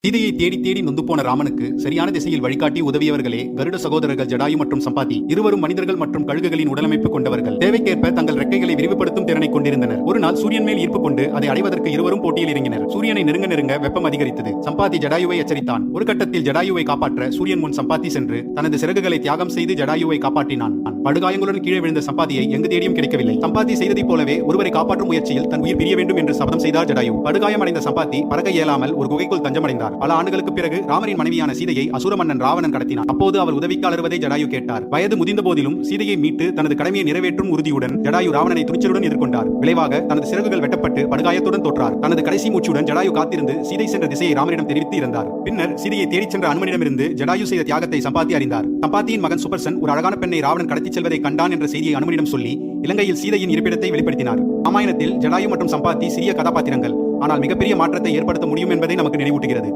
சீதையை தேடி தேடி நொந்து போன ராமனுக்கு சரியான திசையில் வழிகாட்டி உதவியவர்களே கருட சகோதரர்கள் ஜடாயு மற்றும் சம்பாதி. இருவரும் மனிதர்கள் மற்றும் கழுகுகளின் உடலமைப்பு கொண்டவர்கள். தேவைக்கேற்ப தங்கள் ரெக்கைகளை விரிவுபடுத்தும் திறனை கொண்டிருந்தனர். ஒரு நாள் சூரியன் மேல் ஈர்ப்பு கொண்டு அதை அடைவதற்கு இருவரும் போட்டியில் இறங்கினர். சூரியனை நெருங்க நெருங்க வெப்பம் அதிகரித்தது. சம்பாதி ஜடாயுவை எச்சரித்தான். ஒரு கட்டத்தில் ஜடாயுவை காப்பாற்ற சூரியன் முன் சம்பாதி சென்று தனது சிறகுகளை தியாகம் செய்து ஜடாயுவை காப்பாற்றினான். படுகாயங்களுடன் கீழே விழுந்த சம்பாதியை எங்கு தேடியும் கிடைக்கவில்லை. சம்பாதி செய்ததைப் போலவே ஒருவரை காப்பாற்றும் முயற்சியில் தன் உயிர் பிரிய வேண்டும் என்று சபதம் செய்தார் ஜடாயு. படுகாயம் அடைந்த சம்பாதி பறக்க இயலாமல் ஒரு குகைக்குள் தஞ்சமடைந்தார். பல ஆண்டுகளுக்கு பிறகு ராமரின் மனைவியான சீதையை அசுர மன்னன் ராவணன் கடத்தினார். அப்போது அவர் உதவிக்கு அலறுவதை ஜடாயு கேட்டார். வயது முதிர்ந்த போதிலும் சீதையை மீட்டு தனது கடமையை நிறைவேற்றும் உறுதியுடன் ஜடாயு ராவணனை துணிச்சலுடன் எதிர்கொண்டார். விளைவாக தனது சிறகுகள் வெட்டப்பட்டு படுகாயத்துடன் தோற்றார். தனது கடைசி மூச்சுடன் ஜடாயு காத்திருந்து சீதை சென்ற திசையை ராமனிடம் தெரிவித்து இருந்தார். பின்னர் சீதையை தேடிச் சென்ற அனுமனிடமிருந்து ஜடாயு செய்த தியாகத்தை சம்பாதி அறிந்தார். சம்பாதியின் மகன் சுபர்சன் ஒரு அழகான பெண்ணை ராவணன் கடத்திச் செல்வதை கண்டான் என்ற செய்தியை அனுமனிடம் சொல்லி இலங்கையில் சீதையின் இருப்பிடத்தை வெளிப்படுத்தினார். ராமாயணத்தில் ஜடாயு மற்றும் சம்பாதி சிறிய கதாபாத்திரங்கள், ஆனால் மிகப்பெரிய மாற்றத்தை ஏற்படுத்த முடியும் என்பதை நமக்கு நினைவூட்டுகிறது.